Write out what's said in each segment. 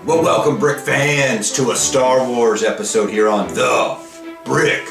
Well, welcome Brick fans to a Star Wars episode here on The Brick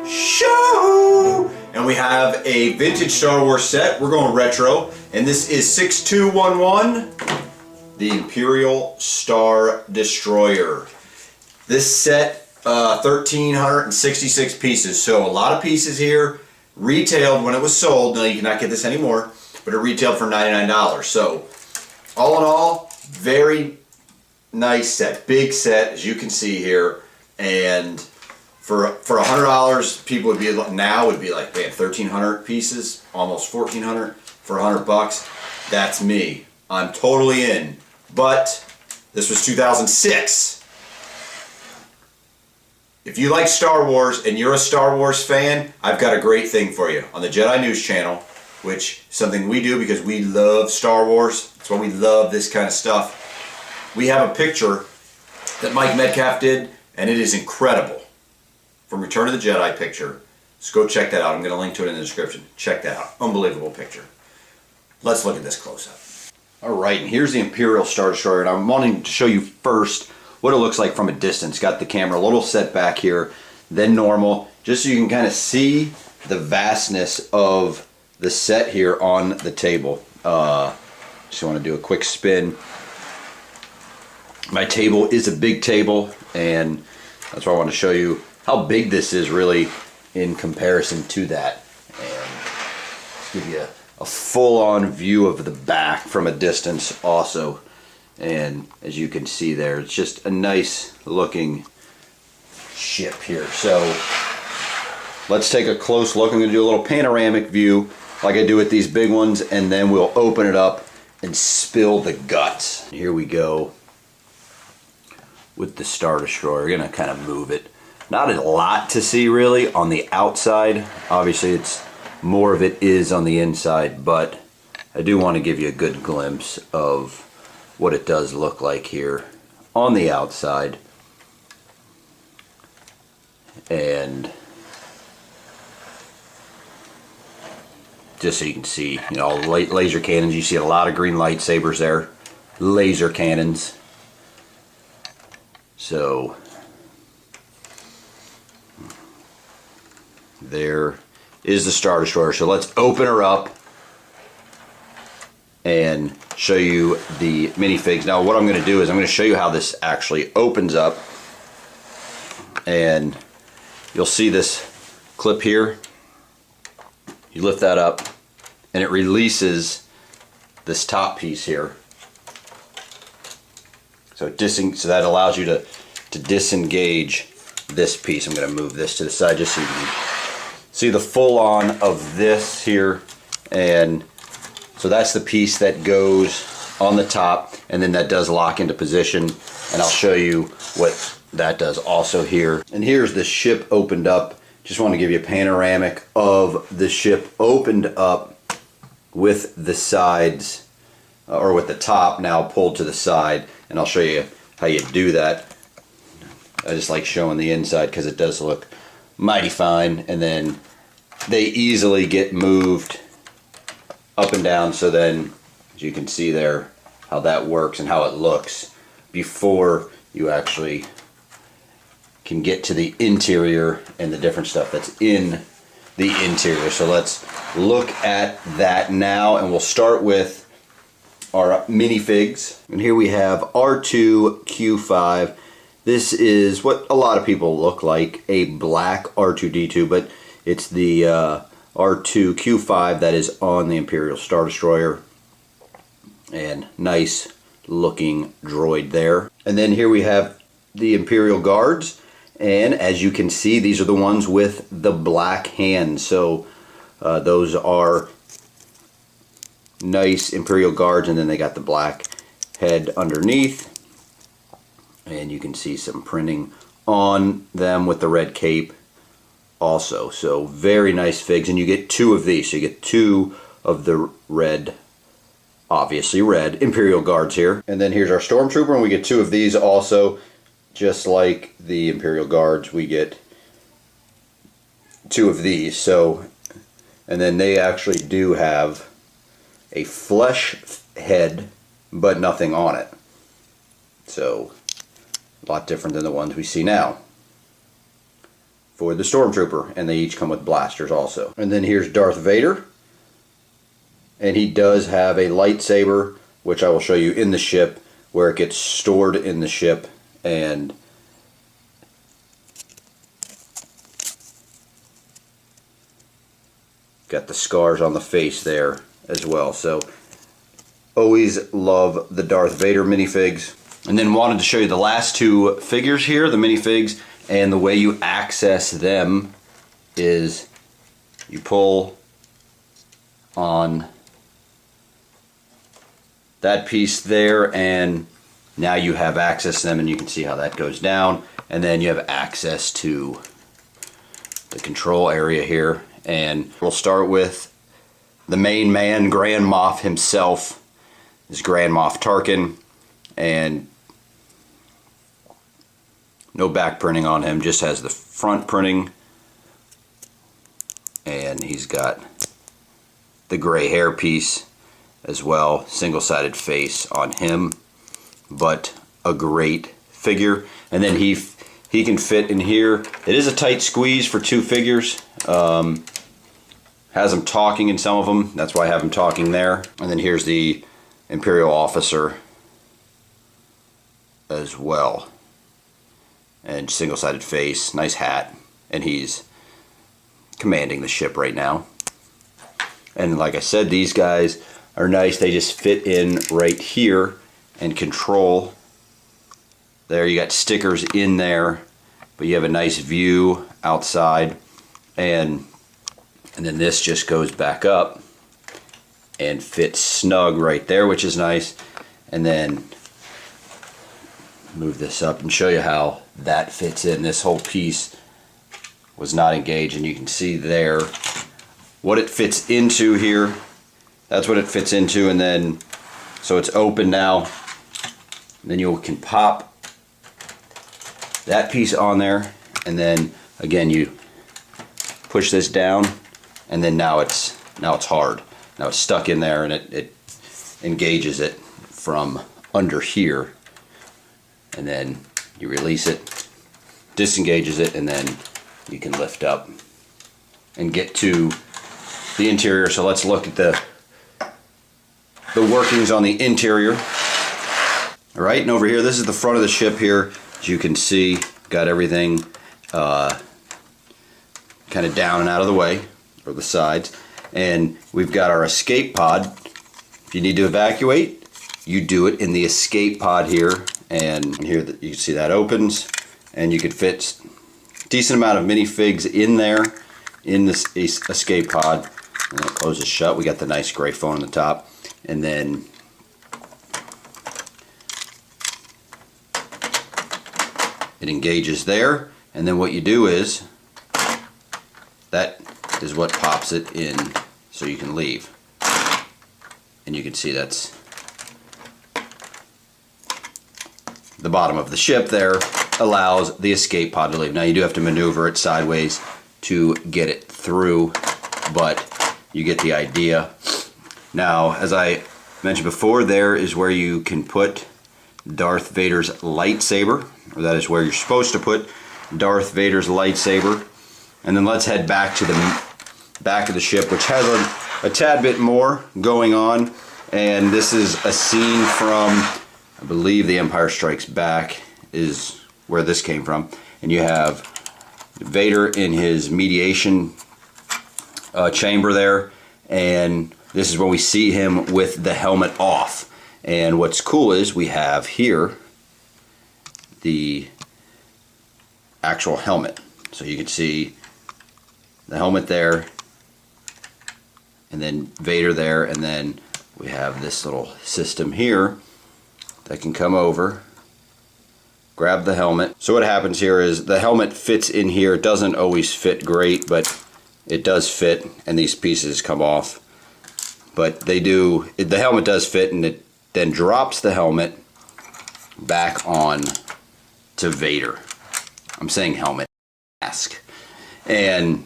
Show. And we have a vintage Star Wars set. We're going retro. And this is 6211, the Imperial Star Destroyer. This set, 1,366 pieces. So a lot of pieces here. Retailed when it was sold. Now you cannot get this anymore. But it retailed for $99. So all in all, very nice set, big set, as you can see here. And for $100, people would be like, now would be like, man, 1,300 pieces, almost 1,400 for $100. That's me. I'm totally in. But this was 2006. If you like Star Wars and you're a Star Wars fan, I've got a great thing for you on the Jedi News channel, which is something we do because we love Star Wars. That's why we love this kind of stuff. We have a picture that Mike Metcalf did, and it is incredible. From Return of the Jedi picture. So go check that out. I'm going to link to it in the description. Check that out. Unbelievable picture. Let's look at this close-up. Alright, and here's the Imperial Star Destroyer, and I'm wanting to show you first what it looks like from a distance. Got the camera a little set back here, then normal, just so you can kind of see the vastness of the set here on the table. Just want to do a quick spin. My table is a big table, and that's why I want to show you how big this is really in comparison to that. And let's give you a full-on view of the back from a distance also. And as you can see there, it's just a nice looking ship here. So let's take a close look. I'm going to do a little panoramic view like I do with these big ones, and then we'll open it up and spill the guts. Here we go with the Star Destroyer. We're going to kind of move it. Not a lot to see really on the outside. Obviously it's more of it is on the inside, but I do want to give you a good glimpse of what it does look like here on the outside. And just so you can see, you know, laser cannons. You see a lot of green lightsabers there. Laser cannons. So there is the Star Destroyer. So let's open her up and show you the minifigs. Now what I'm going to do is I'm going to show you how this actually opens up, and you'll see this clip here. You lift that up and it releases this top piece here. So that allows you to disengage this piece. I'm going to move this to the side just so you can see the full on of this here. And so that's the piece that goes on the top, and then that does lock into position, and I'll show you what that does also here. And here's the ship opened up. Just want to give you a panoramic of the ship opened up with the sides, or with the top now pulled to the side, and I'll show you how you do that. I just like showing the inside because it does look mighty fine, and then they easily get moved up and down. So then, as you can see there, how that works and how it looks before you actually can get to the interior and the different stuff that's in the interior. So let's look at that now, and we'll start with our minifigs. And here we have R2-Q5. This is what a lot of people look like, a black R2-D2, but it's the R2-Q5 that is on the Imperial Star Destroyer. And nice looking droid there. And then here we have the Imperial Guards, and as you can see, these are the ones with the black hands. So those are nice Imperial Guards, and then they got the black head underneath, and you can see some printing on them with the red cape also. So very nice figs, and you get two of these. So you get two of the red, obviously red, Imperial Guards here. And then here's our Stormtrooper, and we get two of these also. Just like the Imperial Guards, we get two of these. So, and then they actually do have a flesh head, but nothing on it. So a lot different than the ones we see now for the Stormtrooper, and they each come with blasters also. And then here's Darth Vader, and he does have a lightsaber, which I will show you in the ship, where it gets stored in the ship, and got the scars on the face there as well. So always love the Darth Vader minifigs. And then wanted to show you the last two figures here, the minifigs, and the way you access them is you pull on that piece there, and now you have access to them, and you can see how that goes down. And then you have access to the control area here, and we'll start with the main man, Grand Moff himself. This is Grand Moff Tarkin, and no back printing on him, just has the front printing, and he's got the gray hair piece as well, single-sided face on him, but a great figure. And then he can fit in here. It is a tight squeeze for two figures. Has him talking in some of them, that's why I have him talking there. And then here's the Imperial officer as well, and single-sided face, nice hat, and he's commanding the ship right now. And like I said, these guys are nice. They just fit in right here and control. There, you got stickers in there, but you have a nice view outside, and then this just goes back up and fits snug right there, which is nice. And then move this up and show you how that fits in. This whole piece was not engaged, and you can see there what it fits into here. That's what it fits into, and then so it's open now. And then you can pop that piece on there, and then again you push this down, and then now it's hard. Now it's stuck in there, and it engages it from under here, and then you release it, disengages it, and then you can lift up and get to the interior. So let's look at the workings on the interior. All right, and over here, this is the front of the ship here. As you can see, got everything kind of down and out of the way, or the sides. And we've got our escape pod. If you need to evacuate, you do it in the escape pod here. And here you can see that opens, and you could fit a decent amount of minifigs in there in this escape pod. And then it closes shut. We got the nice gray phone on the top, and then it engages there. And then what you do is that is what pops it in, so you can leave. And you can see that's the bottom of the ship there, allows the escape pod to leave. Now you do have to maneuver it sideways to get it through, but you get the idea. Now, as I mentioned before, there is where you can put Darth Vader's lightsaber, or that is where you're supposed to put Darth Vader's lightsaber. And then let's head back to the back of the ship, which has a tad bit more going on. And this is a scene from, I believe, The Empire Strikes Back is where this came from. And you have Vader in his mediation chamber there, and this is where we see him with the helmet off. And what's cool is we have here the actual helmet, so you can see the helmet there, and then Vader there, and then we have this little system here that can come over, grab the helmet. So what happens here is the helmet fits in here. It doesn't always fit great, but it does fit, and these pieces come off. But they do, the helmet does fit, and it then drops the helmet back on to Vader. I'm saying helmet, mask. And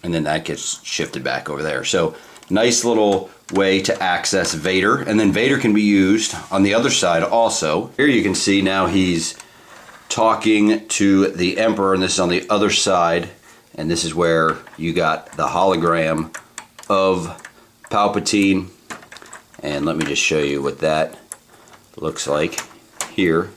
then that gets shifted back over there. So nice little way to access Vader, and then Vader can be used on the other side also. Here you can see now he's talking to the Emperor, and this is on the other side, and this is where you got the hologram of Palpatine. And let me just show you what that looks like here.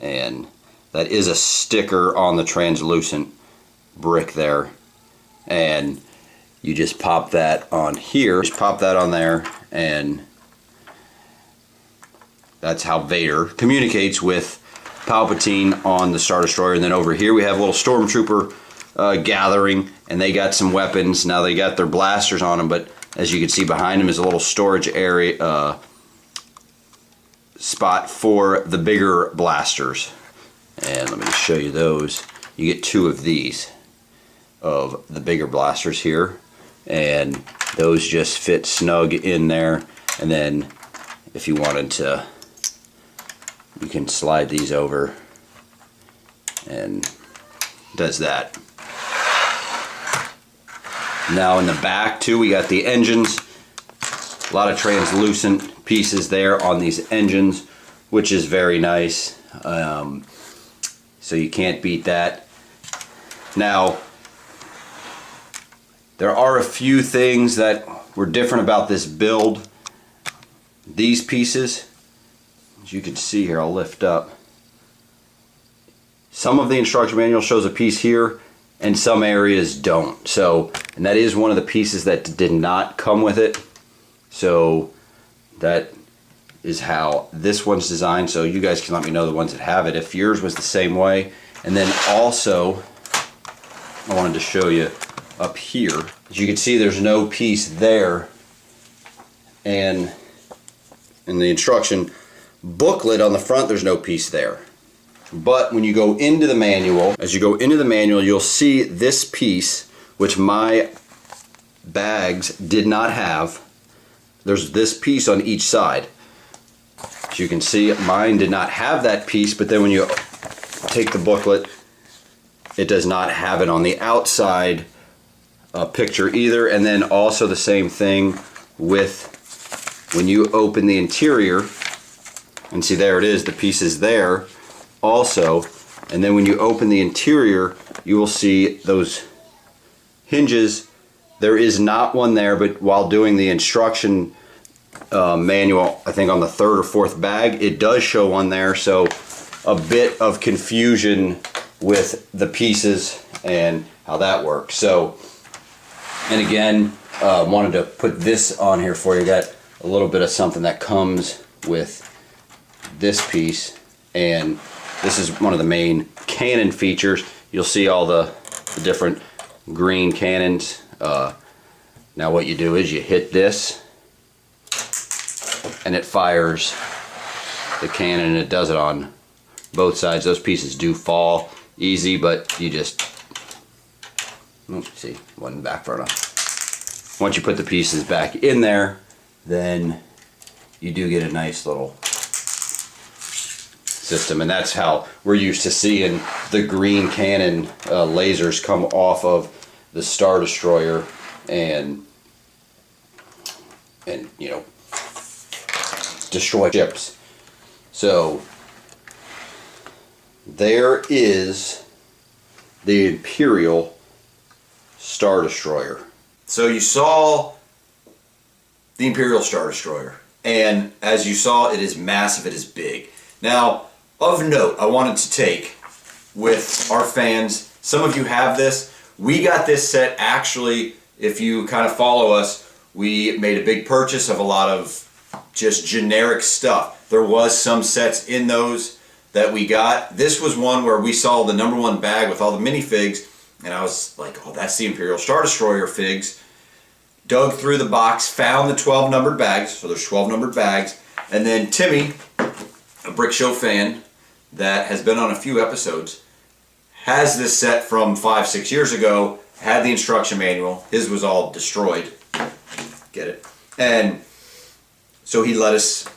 And that is a sticker on the translucent brick there, and you just pop that on here, just pop that on there, and that's how Vader communicates with Palpatine on the Star Destroyer. And then over here we have a little stormtrooper gathering, and they got some weapons. Now they got their blasters on them, but as you can see behind them is a little storage area spot for the bigger blasters. And let me just show you those. You get 2 of these, of the bigger blasters here, and those just fit snug in there. And then if you wanted to, you can slide these over, and does that. Now in the back too, we got the engines. A lot of translucent pieces there on these engines, which is very nice. So you can't beat that. Now, there are a few things that were different about this build. These pieces, as you can see here, I'll lift up. Some of the instruction manual shows a piece here, and some areas don't. So, and that is one of the pieces that did not come with it. So that is how this one's designed. So you guys can let me know the ones that have it if yours was the same way. And then also I wanted to show you up here, as you can see there's no piece there, and in the instruction booklet on the front there's no piece there. But when you go into the manual, as you go into the manual, you'll see this piece, which my bags did not have. There's this piece on each side. As you can see, mine did not have that piece, but then when you take the booklet, it does not have it on the outside picture either. And then also the same thing with when you open the interior, and see there it is, the piece is there also. And then when you open the interior, you will see those hinges. There is not one there, but while doing the instruction manual, I think on the 3rd or 4th bag, it does show one there. So a bit of confusion with the pieces and how that works. So, and again, wanted to put this on here for you. Got a little bit of something that comes with this piece, and this is one of the main cannon features. You'll see all the different green cannons. Now what you do is you hit this and it fires the cannon, and it does it on both sides. Those pieces do fall easy, but you just, see, wasn't back far enough. Once you put the pieces back in there, then you do get a nice little system, and that's how we're used to seeing the green cannon lasers come off of the Star Destroyer and you know, destroy ships. So there is the Imperial Star Destroyer. So you saw the Imperial Star Destroyer, and as you saw, it is massive, it is big. Now, of note, I wanted to take with our fans, some of you have this. We got this set actually, if you kind of follow us, we made a big purchase of a lot of just generic stuff. There was some sets in those that we got. This was one where we saw the #1 bag with all the minifigs, and I was like, oh, that's the Imperial Star Destroyer figs. Dug through the box, found the 12 numbered bags, so there's 12 numbered bags, and then Timmy, a Brick Show fan that has been on a few episodes, has this set from 5-6 years ago, had the instruction manual. His was all destroyed. Get it? And so he let us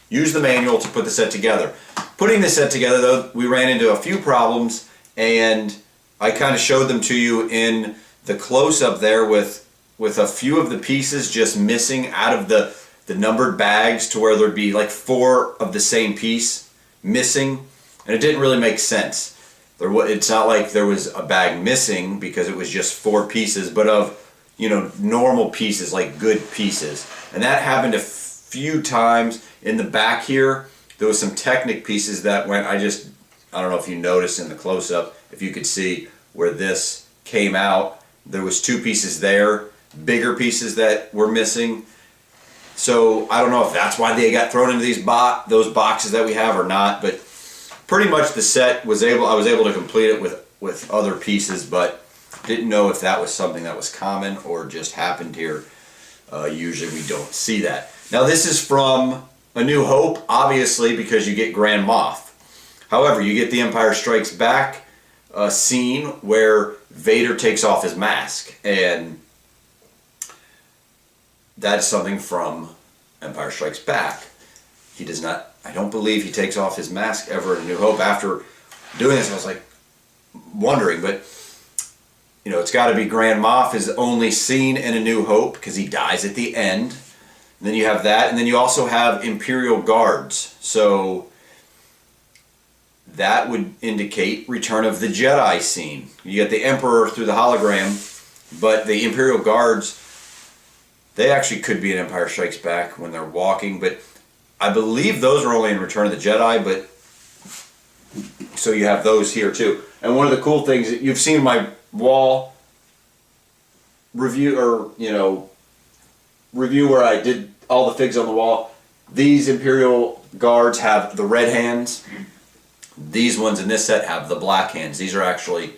use the manual to put the set together. Putting the set together, though, we ran into a few problems, and I kind of showed them to you in the close-up there with with a few of the pieces just missing out of the numbered bags, to where there'd be like 4 of the same piece missing, and it didn't really make sense. It's not like there was a bag missing because it was just 4 pieces, but of, you know, normal pieces, like good pieces. And that happened a few times. In the back here, there was some Technic pieces that went, I don't know if you noticed in the close-up, if you could see where this came out, there was 2 pieces there, bigger pieces that were missing. So I don't know if that's why they got thrown into those boxes that we have or not, but pretty much the set I was able to complete it with other pieces, but didn't know if that was something that was common or just happened here. Usually we don't see that. Now this is from A New Hope, obviously, because you get Grand Moff. However, you get the Empire Strikes Back scene where Vader takes off his mask, and that's something from Empire Strikes Back. He does not, I don't believe he takes off his mask ever in A New Hope. After doing this, I was like wondering, but you know, it's got to be Grand Moff is only seen in A New Hope because he dies at the end. And then you have that, and then you also have Imperial guards. So that would indicate Return of the Jedi scene. You get the Emperor through the hologram, but the Imperial guards, they actually could be in Empire Strikes Back when they're walking, but I believe those are only in Return of the Jedi, but so you have those here too. And one of the cool things, you've seen my wall review, or you know, review where I did all the figs on the wall. These Imperial guards have the red hands. These ones in this set have the black hands. These are actually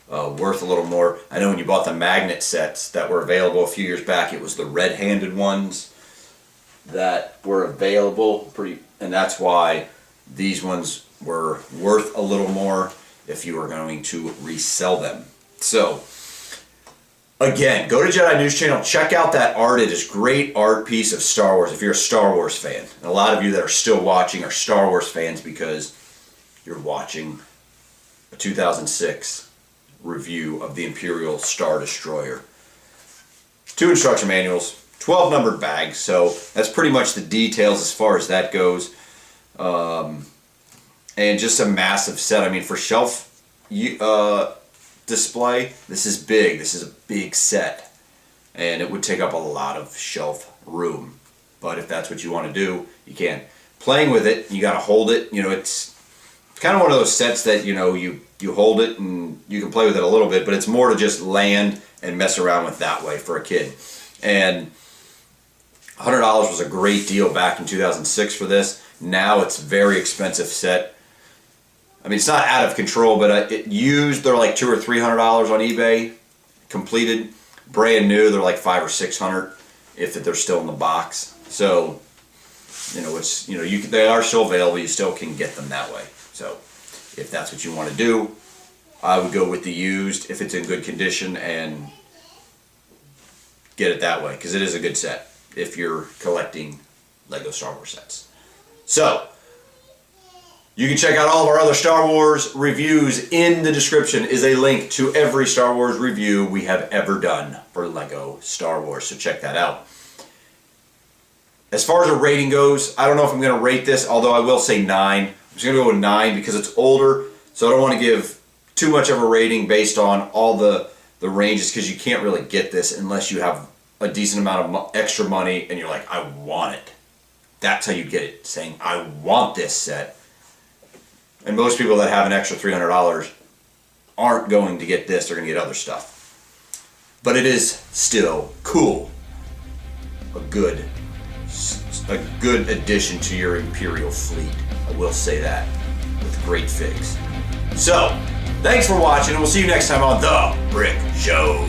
worth a little more. I know when you bought the magnet sets that were available a few years back, it was the red-handed ones that were available, and that's why these ones were worth a little more if you were going to resell them. So again, go to Jedi News Channel, check out that art. It is great art piece of Star Wars if you're a Star Wars fan. And a lot of you that are still watching are Star Wars fans because you're watching a 2006 review of the Imperial Star Destroyer. 2 instruction manuals, 12 numbered bags, so that's pretty much the details as far as that goes. And just a massive set. I mean, for shelf display, this is big. This is a big set, and it would take up a lot of shelf room. But if that's what you want to do, you can. Playing with it, you got to hold it. You know, it's kind of one of those sets that, you know, you hold it and you can play with it a little bit, but it's more to just land and mess around with that way for a kid. And $100 was a great deal back in 2006 for this. Now it's a very expensive set. I mean, it's not out of control, but it used, they're like $200 or $300 on eBay. Completed, brand new, they're like $500 or $600 if they're still in the box. So, you know, it's, you know, they are still available. You still can get them that way. So, if that's what you want to do, I would go with the used if it's in good condition and get it that way, because it is a good set if you're collecting Lego Star Wars sets. So, you can check out all of our other Star Wars reviews. In the description is a link to every Star Wars review we have ever done for Lego Star Wars, so check that out. As far as a rating goes, I don't know if I'm going to rate this, although I will say 9. I'm just going to go with 9 because it's older, so I don't want to give too much of a rating based on all the ranges, because you can't really get this unless you have a decent amount of extra money and you're like, I want it. That's how you get it, saying, I want this set. And most people that have an extra $300 aren't going to get this, they're going to get other stuff. But it is still cool. A good addition to your Imperial fleet. I will say that, with great figs. So, thanks for watching, and we'll see you next time on The Brick Show.